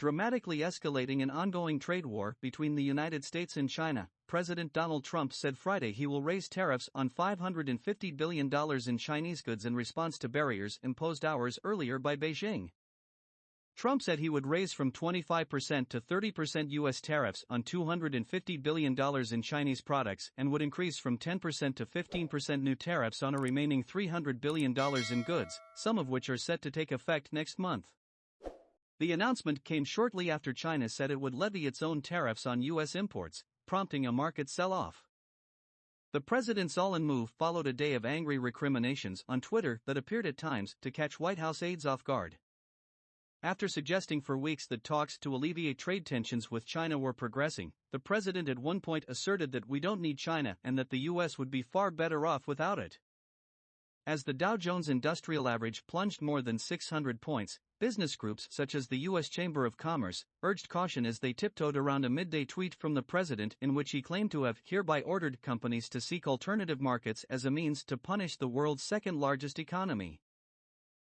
dramatically escalating an ongoing trade war between the United States and China. President Donald Trump said Friday he will raise tariffs on $550 billion in Chinese goods in response to barriers imposed hours earlier by Beijing. Trump said he would raise from 25% to 30% U.S. tariffs on $250 billion in Chinese products and would increase from 10% to 15% new tariffs on a remaining $300 billion in goods, some of which are set to take effect next month. The announcement came shortly after China said it would levy its own tariffs on U.S. imports, prompting a market sell-off. The president's all-in move followed a day of angry recriminations on Twitter that appeared at times to catch White House aides off guard. After suggesting for weeks that talks to alleviate trade tensions with China were progressing, the president at one point asserted that we don't need China and that the U.S. would be far better off without it. As the Dow Jones Industrial Average plunged more than 600 points, business groups such as the U.S. Chamber of Commerce urged caution as they tiptoed around a midday tweet from the president in which he claimed to have hereby ordered companies to seek alternative markets as a means to punish the world's second-largest economy.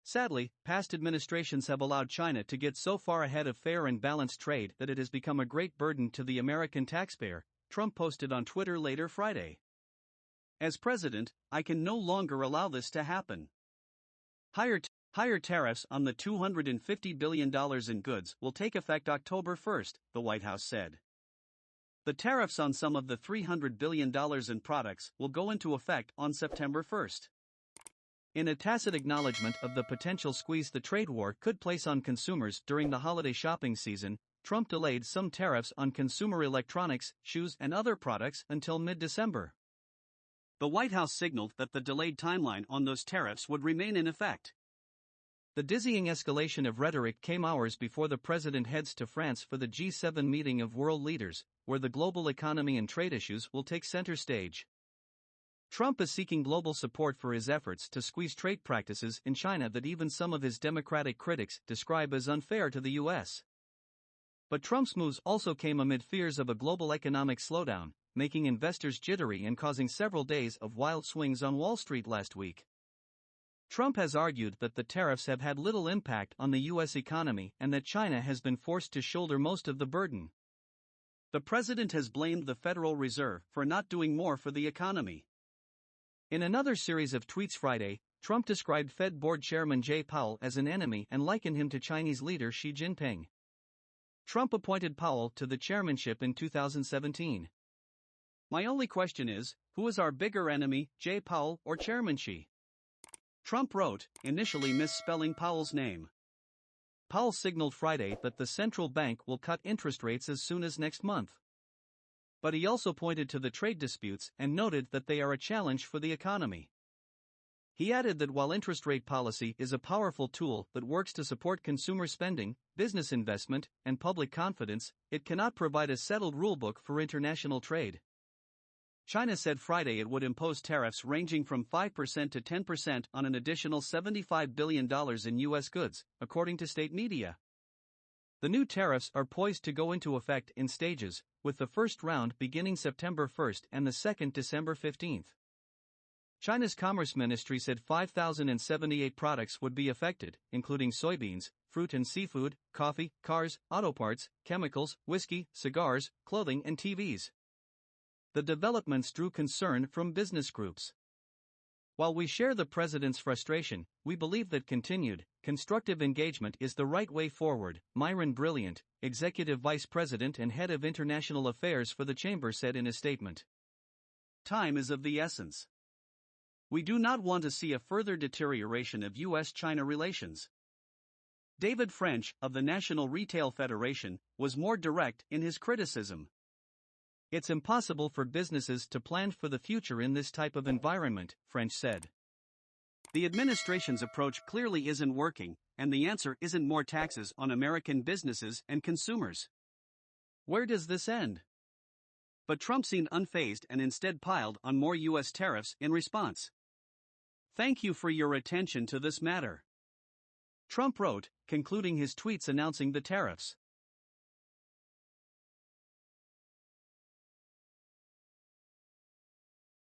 Sadly, past administrations have allowed China to get so far ahead of fair and balanced trade that it has become a great burden to the American taxpayer, Trump posted on Twitter later Friday. As president, I can no longer allow this to happen. Higher tariffs on the $250 billion in goods will take effect October 1, the White House said. The tariffs on some of the $300 billion in products will go into effect on September 1. In a tacit acknowledgement of the potential squeeze the trade war could place on consumers during the holiday shopping season, Trump delayed some tariffs on consumer electronics, shoes, and other products until mid-December. The White House signaled that the delayed timeline on those tariffs would remain in effect. The dizzying escalation of rhetoric came hours before the president heads to France for the G7 meeting of world leaders, where the global economy and trade issues will take center stage. Trump is seeking global support for his efforts to squeeze trade practices in China that even some of his Democratic critics describe as unfair to the U.S. But Trump's moves also came amid fears of a global economic slowdown, making investors jittery and causing several days of wild swings on Wall Street last week. Trump has argued that the tariffs have had little impact on the U.S. economy and that China has been forced to shoulder most of the burden. The president has blamed the Federal Reserve for not doing more for the economy. In another series of tweets Friday, Trump described Fed Board Chairman Jay Powell as an enemy and likened him to Chinese leader Xi Jinping. Trump appointed Powell to the chairmanship in 2017. My only question is, who is our bigger enemy, Jay Powell or Chairman Xi? Trump wrote, initially misspelling Powell's name. Powell signaled Friday that the central bank will cut interest rates as soon as next month. But he also pointed to the trade disputes and noted that they are a challenge for the economy. He added that while interest rate policy is a powerful tool that works to support consumer spending, business investment, and public confidence, it cannot provide a settled rulebook for international trade. China said Friday it would impose tariffs ranging from 5% to 10% on an additional $75 billion in U.S. goods, according to state media. The new tariffs are poised to go into effect in stages, with the first round beginning September 1 and the second December 15. China's Commerce Ministry said 5,078 products would be affected, including soybeans, fruit and seafood, coffee, cars, auto parts, chemicals, whiskey, cigars, clothing and TVs. The developments drew concern from business groups. While we share the president's frustration, we believe that continued, constructive engagement is the right way forward, Myron Brilliant, executive vice president and head of international affairs for the chamber said in a statement. Time is of the essence. We do not want to see a further deterioration of U.S.-China relations. David French, of the National Retail Federation, was more direct in his criticism. It's impossible for businesses to plan for the future in this type of environment, French said. The administration's approach clearly isn't working, and the answer isn't more taxes on American businesses and consumers. Where does this end? But Trump seemed unfazed and instead piled on more U.S. tariffs in response. Thank you for your attention to this matter. Trump wrote, concluding his tweets announcing the tariffs.